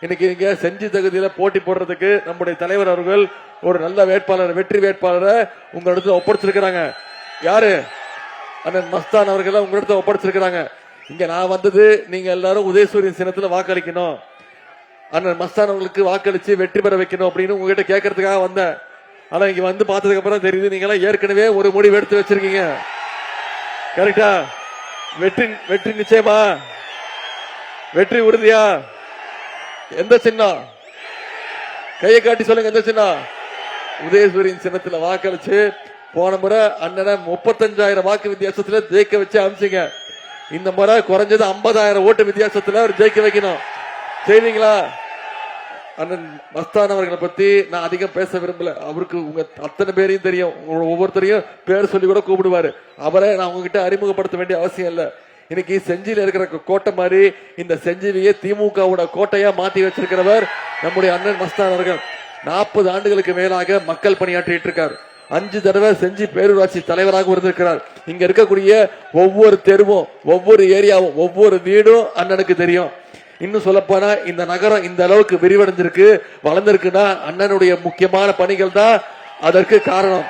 இன்னைக்கு இங்க செஞ்சி தகுதியில போட்டி போடுறதுக்கு நம்முடைய தலைவர் அவர்கள் ஒரு நல்ல வேட்பாளர், வெற்றி வேட்பாளரை உங்களிடத்துல ஒப்படைச்சிருக்கிறாங்க. யாரு? அண்ணன் மஸ்தான் அவர்கள் உங்களிடத்துல ஒப்படைச்சிருக்கிறாங்க. இங்க நான் வந்தது நீங்க எல்லாரும் உதயசூரியன் சின்னத்துல வாக்களிக்கணும், அண்ணன் மஸ்தான் அவர்களுக்கு வாக்களிச்சு வெற்றி பெற வைக்கணும் அப்படின்னு உங்ககிட்ட கேட்கறதுக்காக வந்தேன். ஆனா இங்க வந்து பார்த்ததுக்கு அப்புறம் தெரியுது நீங்க எல்லாம் ஏற்கனவே ஒரு முடிவு எடுத்து வச்சிருக்கீங்க. கரெக்டா? வெற்றி வெற்றி நிச்சயமா? வெற்றி உறுதியா? எந்த சின்னம்? கையை காட்டி சொல்லுங்க. எந்த சின்னம்? உதயசூரியன் சின்னத்துல வாக்களிச்சு போன முறை அண்ணனை 35,000 வாக்கு வித்தியாசத்துல ஜெயிக்க வச்சு அமிச்சிங்க. இந்த முறை குறைஞ்சது 50,000 ஓட்டு வித்தியாசத்துல அவர் ஜெயிக்க வைக்கணும். செய்வீங்களா? அண்ணன் மஸ்தான் அவர்களை பத்தி நான் அதிகம் பேச விரும்பல. அவருக்கு உங்க அத்தனை பேரையும் தெரியும், ஒவ்வொருத்தரையும் பேர் சொல்லி கூட கூப்பிடுவாரு. அவரை நான் உங்ககிட்ட அறிமுகப்படுத்த வேண்டிய அவசியம் இல்ல. இன்னைக்கு செஞ்சியில இருக்கிற கோட்டை மாதிரி இந்த செஞ்சிலேயே திமுகவோட கோட்டையா மாத்தி வச்சிருக்கிறவர் நம்முடைய அண்ணன் மஸ்தான் அவர்கள். 40 ஆண்டுகளுக்கு மேலாக மக்கள் பணியாற்றிட்டு இருக்கார். 5 தடவை செஞ்சி பேரூராட்சி தலைவராக இருந்திருக்கிறார். இங்க இருக்கக்கூடிய ஒவ்வொரு தெருவும், ஒவ்வொரு ஏரியாவும், ஒவ்வொரு வீடும் அண்ணனுக்கு தெரியும். இன்னும் சொல்ல போனா இந்த நகரம் இந்த அளவுக்கு விரிவடைஞ்சிருக்கு, வளர்ந்திருக்குன்னா அண்ணனுடைய முக்கியமான பணிகள் தான் அதற்கு காரணம்.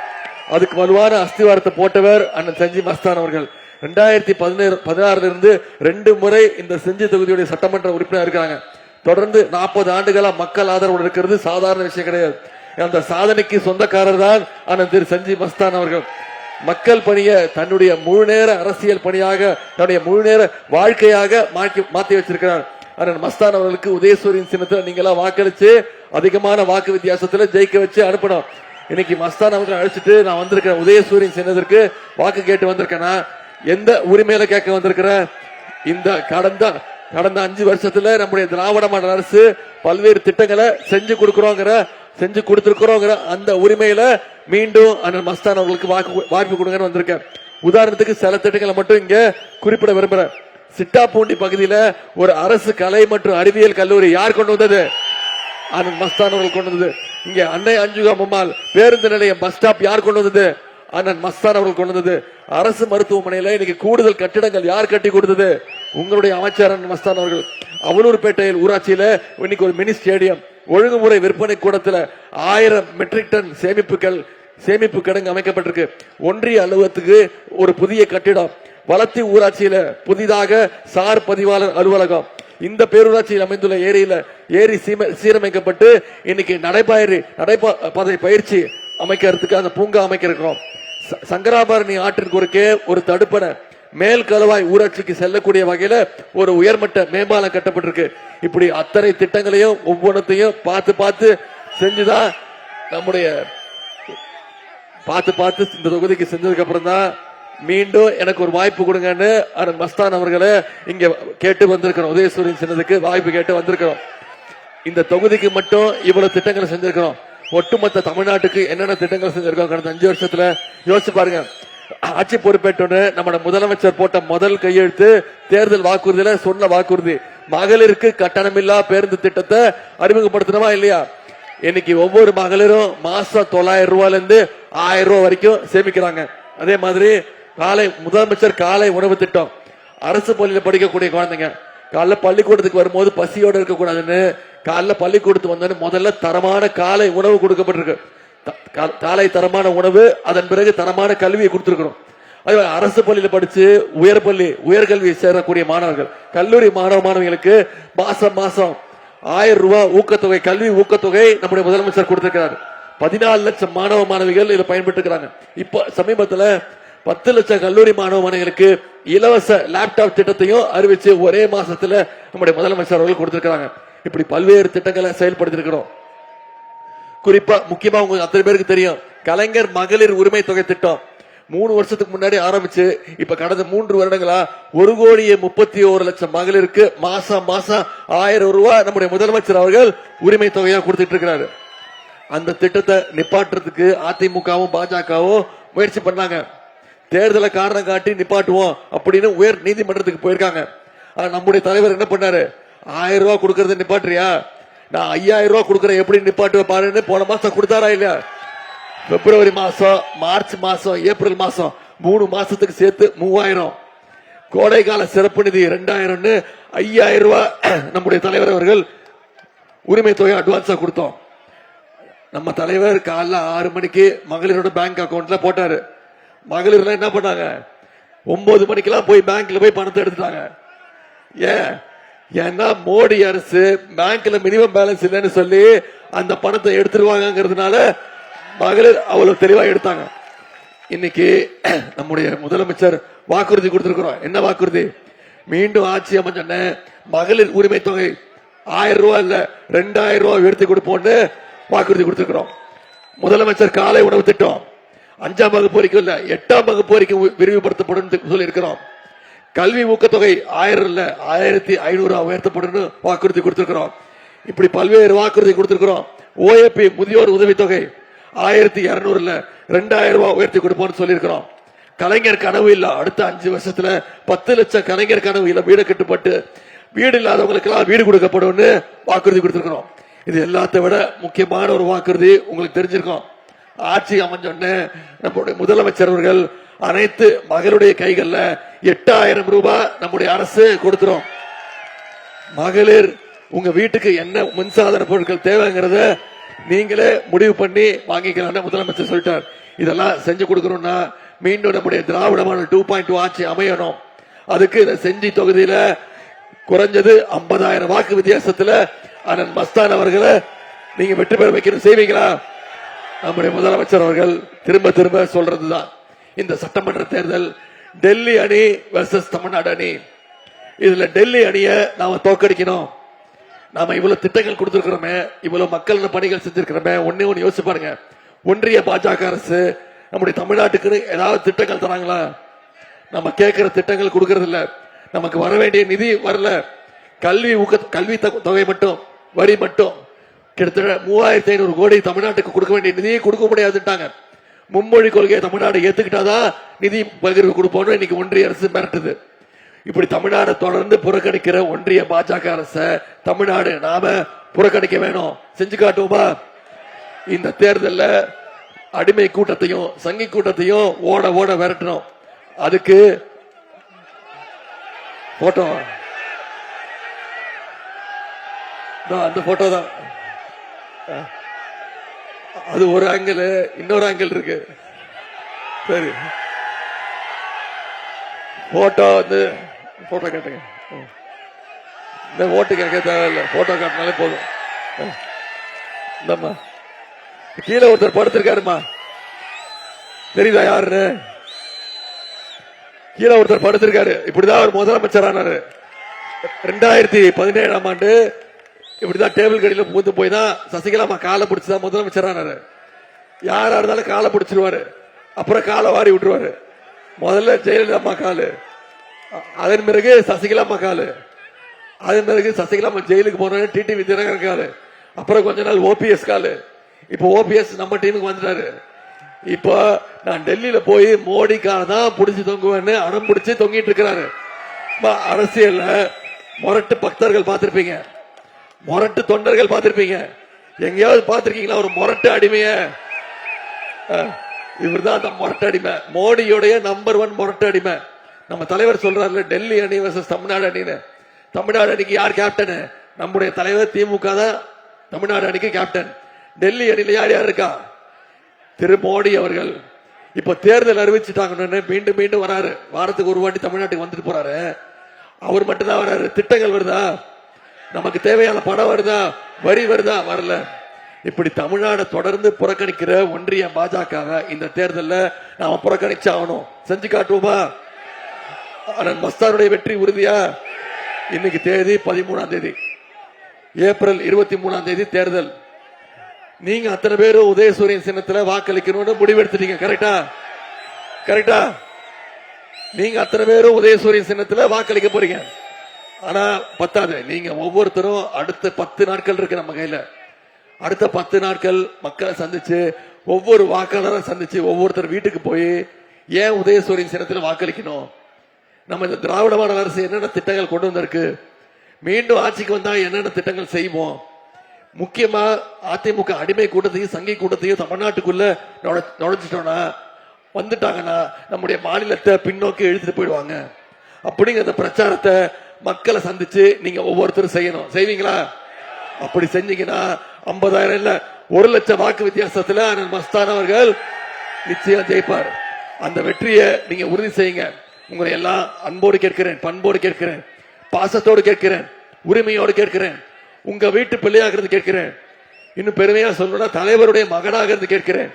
அதுக்கு வலுவான அஸ்திவாரத்தை போட்டவர் அண்ணன் செஞ்சி மஸ்தான் அவர்கள். 2016 இருந்து 2 முறை இந்த செஞ்சி தொகுதியுடைய சட்டமன்ற உறுப்பினர் இருக்காங்க. தொடர்ந்து 40 ஆண்டுகளா மக்கள் ஆதரவு இருக்கிறது சாதாரண விஷயம் கிடையாது. அந்த சாதனைக்கு சொந்தக்காரர் தான் அண்ணன் திரு செஞ்சி மஸ்தான் அவர்கள். மக்கள் பணியை தன்னுடைய முழு நேர அரசியல் பணியாக, தன்னுடைய முழு நேர வாழ்க்கையாக மாற்றி வச்சிருக்கிறார். அண்ணன் மஸ்தான் அவர்களுக்கு உதயசூரியன் சின்னத்தில் நீங்க எல்லாம் வாக்களிச்சு அதிகமான வாக்கு வித்தியாசத்துல ஜெயிக்க வச்சு அனுப்பணும். இன்னைக்கு மஸ்தான் அவர்களை அழைச்சிட்டு நான் வந்திருக்கிறேன். உதயசூரியன் சின்னத்திற்கு வாக்கு கேட்டு வந்திருக்கேன்னா எந்த உரிமையில கேட்க வந்திருக்கிறேன்? இந்த கடந்த 5 வருஷத்துல நம்முடைய திராவிட மாடல் அரசு பல்வேறு திட்டங்களை செஞ்சு கொடுத்திருக்கிறோங்கிற அந்த உரிமையில மீண்டும் அண்ணன் மஸ்தான் அவர்களுக்கு வாய்ப்பு கொடுங்கன்னு வந்திருக்கேன். உதாரணத்துக்கு சில திட்டங்களை மட்டும் இங்க குறிப்பிட விரும்புறேன். சிட்டாப்பூண்டி பகுதியில ஒரு அரசு கலை மற்றும் அறிவியல் கல்லூரி யார் கொண்டு வந்தது? அண்ணன் மஸ்தான் அவர்கள் கொண்டு வந்தது. இங்க அன்னை அஞ்சுகா அம்மாள் பேருந்து நிலையம் பஸ் ஸ்டாப் யார் கொண்டு வந்தது? அண்ணன் மஸ்தான் அவர்கள் கொண்டு வந்தது. அரசு மருத்துவமனையில இன்னைக்கு கூடுதல் கட்டிடங்கள் யார் கட்டி கொடுத்தது? உங்களுடைய அமைச்சர் அண்ணன் மஸ்தான் அவர்கள். அவலூர்பேட்டையில் ஊராட்சியில இன்னைக்கு ஒரு மினி ஸ்டேடியம், ஒழுங்குமுறை விற்பனை கூடத்துல 1000 மெட்ரிக் டன் சேமிப்பு கிடங்கு அமைக்கப்பட்டிருக்கு. ஒன்றிய அலுவலகத்துக்கு ஒரு புதிய கட்டிடம், வளத்தி ஊராட்சியில புதிதாக சார் பதிவாளர் அலுவலகம், இந்த பேரூராட்சியில் அமைந்துள்ள ஏரி சீரமைக்கப்பட்டு இன்னைக்கு நடைபாதை பயிற்சி அமைக்கிறதுக்கு அந்த பூங்கா அமைக்க இருக்கிறோம். சங்கராபரணி ஆற்றின் குறுக்கே ஒரு தடுப்பணை, மேல் கலவாய் ஊராட்சிக்கு செல்லக்கூடிய வகையில ஒரு உயர்மட்ட மேம்பாலம் கட்டப்பட்டிருக்கு. இப்படி அத்தனை திட்டங்களையும் ஒவ்வொன்றத்தையும் பார்த்து செஞ்சுதான் நம்முடைய பார்த்து இந்த தொகுதிக்கு செஞ்சதுக்கு அப்புறம் தான் மீண்டும் எனக்கு ஒரு வாய்ப்பு கொடுங்கன்னு அண்ணன் மஸ்தான் அவர்களை இங்க கேட்டு வந்திருக்கிறோம். உதயசூரியன் சின்னத்துக்கு வாய்ப்பு கேட்டு வந்திருக்கிறோம். இந்த தொகுதிக்கு மட்டும் இவ்வளவு திட்டங்களை செஞ்சிருக்கிறோம். ஒட்டுமொத்த தமிழ்நாட்டுக்கு என்னென்ன திட்டங்கள் செஞ்சிருக்கோம் கடந்த 5 வருஷத்துல யோசிச்சு பாருங்க. ஆட்சி பொறுப்பேற்றோன்னு நம்ம முதலமைச்சர் போட்ட முதல் கையெழுத்து தேர்தல் வாக்குறுதியில சொன்ன வாக்குறுதி, மகளிருக்கு கட்டணமில்லா பேருந்து திட்டத்தை அறிமுகப்படுத்தணுமா இல்லையா? இன்னைக்கு ஒவ்வொரு மகளிரும் மாசம் 900 ரூபாயில இருந்து 1000 ரூபாய் வரைக்கும் சேமிக்கிறாங்க. அதே மாதிரி முதலமைச்சர் காலை உணவு திட்டம், அரசு பள்ளியில படிக்கக்கூடிய குழந்தைங்க காலைல பள்ளிக்கூடத்துக்கு வரும்போது பசியோட இருக்கக்கூடாதுன்னு காலைல பள்ளிக்கூடத்துக்கு வந்தோன்னு முதல்ல தரமான காலை உணவு கொடுக்கப்பட்டிருக்கு. காலை தரமான உணவு, அதன் பிறகு தரமான கல்வியை கொடுத்திருக்கிறோம். அதே அரசு பள்ளியில படிச்சு உயர்கல்வி சேரக்கூடிய மாணவர்கள், கல்லூரி மாணவிகளுக்கு மாசம் 1000 ரூபாய் ஊக்கத்தொகை, கல்வி ஊக்கத்தொகை நம்முடைய முதலமைச்சர் கொடுத்திருக்கிறார். 14 லட்சம் மாணவ மாணவிகள் இதை பயன்பட்டு இருக்கிறாங்க. இப்ப சமீபத்துல 10 லட்சம் கல்லூரி மாணவ மாணவிகளுக்கு இலவச லேப்டாப் திட்டத்தையும் அறிவிச்சு ஒரே மாசத்துல நம்முடைய முதலமைச்சர் அவர்கள் கொடுத்திருக்கிறாங்க. இப்படி பல்வேறு திட்டங்களை செயல்படுத்தி இருக்கிறோம். குறிப்பா முக்கியமா உங்களுக்கு அத்தனை பேருக்கு தெரியும், கலைஞர் மகளிர் உரிமை தொகை திட்டம் 3 வருஷத்துக்கு முன்னாடி ஆரம்பிச்சு இப்ப கடந்த 3 வருடங்களா 1,31,00,000 மகளிருக்கு மாசம் 1000 ரூபாய் நம்முடைய முதலமைச்சர் அவர்கள் உரிமை தொகையா கொடுத்துட்டு இருக்கிறாரு. அந்த திட்டத்தை நிப்பாட்டுறதுக்கு அதிமுகவும் பாஜகவும் முயற்சி பண்ணாங்க. தேர்தலை காரணம் காட்டி நிப்பாட்டுவோம் அப்படின்னு உயர் நீதிமன்றத்துக்கு போயிருக்காங்க. நம்முடைய தலைவர் என்ன பண்ணாரு? 1000 ரூபாய் கொடுக்கறது நிப்பாட்டுறியா, நான் 5000 ரூபாய் கொடுக்கறேன், எப்படி நிப்பாட்டுவ பாருன்னு போன மாசம் கொடுத்தாரா இல்லையா? பிப்ரவரி மாசம், மார்ச் மாசம், ஏப்ரல் மாசம் 3 மாசத்துக்கு சேர்த்து 3000, கோடை கால சிறப்பு நிதி 2000, 5000 ரூபாய் நம்முடைய தலைவர் அவர்கள் உரிமை தொகை அட்வான்ஸா கொடுத்தோம். நம்ம தலைவர் காலைல 6 மணிக்கு மகளிரோட பேங்க் அக்கௌண்ட்ல போட்டாரு. மகளிர் என்ன பண்ணாங்க, 9 மணிக்கெல்லாம் போய் பேங்க்ல போய் பணத்தை எடுத்துட்டாங்க. ஏன்னா மோடி அரசு பேங்க்ல மினிமம் பேலன்ஸ் இல்லைன்னு சொல்லி அந்த பணத்தை எடுத்துருவாங்கிறதுனால மகளிர் அவ்வளவு தெளிவா எடுத்தாங்க. இன்னைக்கு நம்முடைய முதலமைச்சர் வாக்குறுதி கொடுத்திருக்கிறோம். என்ன வாக்குறுதி? மீண்டும் ஆட்சி அமைச்ச மகளிர் உரிமை தொகை 1000 ரூபாய் இல்ல 2000 ரூபாய் உயர்த்தி கொடுப்போம்னு வாக்குறுதி கொடுத்திருக்கிறோம். முதலமைச்சர் காலை உணவு திட்டம் 5ஆம் வகுப்பு வரைக்கும் இல்ல 8ஆம் வகுப்பு வரைக்கும் விரிவுபடுத்தப்படும் சொல்லி இருக்கிறோம். கல்வி ஊக்கத்தொகை 1000 இல்ல 1500 உயர்த்தப்படும் வாக்குறுதி கொடுத்திருக்கிறோம். இப்படி பல்வேறு வாக்குறுதி கொடுத்திருக்கிறோம். ஓஏபி முதியோர் உதவித்தொகை 1200 இல்ல 2000 ரூபாய் உயர்த்தி கொடுப்போம்னு சொல்லியிருக்கிறோம். கலைஞர் கனவு இல்ல அடுத்த 5 வருஷத்துல 10 லட்சம் கலைஞர் கனவு இல்ல வீடு கட்டுப்பட்டு வீடு இல்லாதவங்களுக்கு எல்லாம் வீடு கொடுக்கப்படும் வாக்குறுதி கொடுத்திருக்கிறோம். இது எல்லாத்தை விட முக்கியமான ஒரு வாக்குறுதி உங்களுக்கு தெரிஞ்சிருக்கும். ஆட்சி அமைஞ்சோன்னு நம்முடைய முதலமைச்சர் அவர்கள் அனைத்து மகளுடைய கைகள்ல 8000 ரூபாய் நம்முடைய அரசு கொடுக்கிறோம். மகளிர் உங்க வீட்டுக்கு என்ன மின்சாதன பொருட்கள் தேவைங்கிறத நீங்களே முடிவு பண்ணி வாங்கிக்கலாம் முதலமைச்சர் சொல்லிட்டார். இதெல்லாம் செஞ்சு கொடுக்கணும்னா மீண்டும் நம்முடைய திராவிட மாடல் 2.2 ஆட்சி அமையணும். அதுக்கு செஞ்சி தொகுதியில குறைஞ்சது 50,000 வாக்கு வித்தியாசத்துல அண்ணன் மஸ்தான் அவர்களை நீங்க வெற்றி பெற வைக்கணும். செய்வீங்களா? நம்முடைய முதலமைச்சர் அவர்கள் திரும்ப திரும்ப சொல்றதுதான். இந்த சட்டமன்ற தேர்தல் டெல்லி அணி வெர்சஸ் தமிழ்நாடு அணி. இதுல டெல்லி அணியை நாம தோக்கடிக்கணும். நாம இவ்வளவு திட்டங்கள் கொடுத்திருக்கிறோமே, இவ்வளவு மக்கள் பணிகள் செஞ்சிருக்கிறோமே, ஒன்னே ஒன்னு யோசிச்சு பாருங்க. ஒன்றிய பாஜக அரசு நம்முடைய தமிழ்நாட்டுக்கு ஏதாவது திட்டங்கள் தராங்களா? நம்ம கேட்கிற திட்டங்கள் கொடுக்கறது இல்ல. நமக்கு வர வேண்டிய நிதி வரல. கல்வி தொகை மட்டும் வரி மட்டும் கிட்டத்தட்ட 3500 கோடி தமிழ்நாட்டுக்கு கொடுக்க வேண்டிய நிதியை கொடுக்க முடியாதுட்டாங்க. மும்மொழி கொள்கையை தமிழ்நாடு ஏத்துக்கிட்டாதான் நிதி பகிர்வு கொடுப்போம் இன்னைக்கு ஒன்றிய அரசு மிரட்டுது. இப்படி தமிழ்நாடு தொடர்ந்து புறக்கணிக்கிற ஒன்றிய பாஜக அரசை தமிழ்நாடு நாம புறக்கணிக்க வேணும். செஞ்சு காட்டுவோமா? இந்த தேர்தல்ல அடிமை கூட்டத்தையும் சங்கி கூட்டத்தையும் ஓட ஓட விரட்டணும். அதுக்கு போட்டோ அந்த போட்டோ தான். அது ஒரு ஆங்கிள், இன்னொரு ஆங்கிள் இருக்கு. சரி, போட்டோ வந்து போட்டோ கேட்டுங்க. இந்த ஓட்டு கேட்க தேவையில்லை, போட்டோ காட்டினாலே போதும். இந்தம்மா கீழே ஒருத்தர் படுத்திருக்காருமா, தெரியுதா யாருன்னு? கீழே ஒருத்தர் படுத்திருக்காரு. இப்படிதான் அவர் முதலமைச்சர் ஆனாரு. 2017ஆம் ஆண்டு இப்படிதான் டேபிள் கடியில பூந்து போய் தான் சசிகலாமா காலை பிடிச்சுதான் முதலமைச்சர் ஆனாரு. யாரா இருந்தாலும் காலை பிடிச்சிருவாரு, அப்புறம் காலை வாரி விட்டுருவாரு. முதல்ல ஜெயலலிதா அம்மா காலு, அதன் பிறகு சசிகலாமா காலு, அதன் பிறகு சசிகலாமா ஜெயிலுக்கு போன டிடிவி தினகரன் காலு, அப்புறம் கொஞ்ச நாள் ஓபிஎஸ் காலு. இப்ப ஓபிஎஸ் நம்ம டீமுக்கு வந்துட்டாரு. இப்ப நான் டெல்லியில போய் மோடி கால தான் புடிச்சு தொங்குவேன்னு அடம் பிடிச்சு தொங்கிட்டு இருக்கிறாரு. அரசியல்ல முரட்டு பக்தர்கள் பார்த்திருப்பீங்க, முரட்டு தொண்டர்கள் பார்த்திருப்பீங்க. எங்கேயாவது பார்த்திருக்கீங்களா ஒரு முரட்டு அடிமைய? இவர் தான் அந்த முரட்டு அடிமை, மோடியோடைய நம்பர் 1 முரட்டு அடிமை. நம்ம தலைவர் சொல்றாருல டெல்லி அணி வர்சஸ் தமிழ்நாடு அணின்னு. தமிழ்நாடு அணிக்கு யார் கேப்டன்? நம்முடைய தலைவர் திமுக தான் தமிழ்நாடு அணிக்கு கேப்டன். டெல்லி அணியில யார் யார் இருக்கா? திரு மோடி அவர்கள். இப்ப தேர்தல் அறிவிச்சுட்டாங்கன்னு மீண்டும் மீண்டும் வராரு. வாரத்துக்கு ஒரு வாட்டி தமிழ்நாட்டுக்கு வந்துட்டு போறாரு. அவர் மட்டும்தான் வராரு. திட்டங்கள் வருதா? நமக்கு தேவையான பணம் வருதா? வரி வருதா? வரல. இப்படி தமிழ்நாடு தொடர்ந்து புறக்கணிக்கிற ஒன்றிய பாஜக இந்த தேர்தலில் நாம புறக்கணிச்சாகணும். செஞ்சு காட்டுவோமா? மஸ்தானுடைய வெற்றி உறுதியா? இன்னைக்கு தேதி 13ஆம் தேதி, ஏப்ரல் 23ஆம் தேதி தேர்தல். நீங்க அத்தனை பேரும் உதயசூரியன் சின்னத்துல வாக்களிக்கணும்னு முடிவெடுத்துட்டீங்க. கரெக்டா? கரெக்டா? நீங்க அத்தனை பேரும் உதயசூரியன் சின்னத்துல வாக்களிக்க போறீங்க. ஆனா பத்தாது. நீங்க ஒவ்வொருத்தரும் அடுத்த 10 நாட்கள் இருக்கு நம்ம கையில. அடுத்த 10 நாட்கள் மக்களை சந்திச்சு, ஒவ்வொரு வாக்காளரை சந்திச்சு, ஒவ்வொருத்தர் வீட்டுக்கு போய் ஏன் உதயசூரியன் சின்னத்துல வாக்களிக்கணும், நம்ம இந்த திராவிட மாடல் அரசு என்னென்ன திட்டங்கள் கொண்டு வந்திருக்கு, மீண்டும் ஆட்சிக்கு வந்தா என்னென்ன திட்டங்கள் செய்வோம். முக்கியமா அதிமுக அடிமை கூட்டத்தையும் சங்கி கூட்டத்தையும் தமிழ்நாட்டுக்குள்ள நுழைஞ்சிட்டோம்னா, வந்துட்டாங்கன்னா நம்முடைய மாநிலத்தை பின்னோக்கி இழுத்துட்டு போயிடுவாங்க. அப்படிங்கிற பிரச்சாரத்தை மக்களை சந்திச்சு நீங்க ஒவ்வொருத்தரும் செய்யணும். செய்வீங்களா? அப்படி செஞ்சீங்கன்னா 50,000 இல்ல 1,00,000 வாக்கு வித்தியாசத்துல அண்ணன் மஸ்தான் அவர்கள் நிச்சயம் ஜெயிப்பார். அந்த வெற்றியை நீங்க உறுதி செய்யுங்க. உங்களை எல்லாம் அன்போடு கேட்கிறேன், பண்போடு கேட்கிறேன், பாசத்தோடு கேட்கிறேன், உரிமையோடு கேட்கிறேன், உங்க வீட்டு பிள்ளையாகிறது கேட்கிறேன். இன்னும் பெருமையா சொல்லணும்னா தலைவருடைய மகனாக இருந்து கேட்கிறேன்.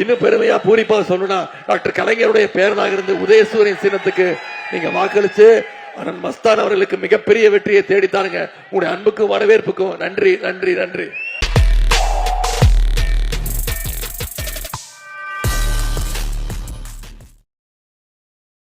இன்னும் பெருமையா பூரிப்பா சொல்லணும்னா டாக்டர் கலைஞருடைய பேரனாக இருந்து உதயசூரியன் சின்னத்துக்கு நீங்க வாக்களிச்சு அண்ணன் மஸ்தான் அவர்களுக்கு மிகப்பெரிய வெற்றியை தேடித்தாருங்க. உங்களுடைய அன்புக்கும் வரவேற்புக்கும் நன்றி நன்றி நன்றி.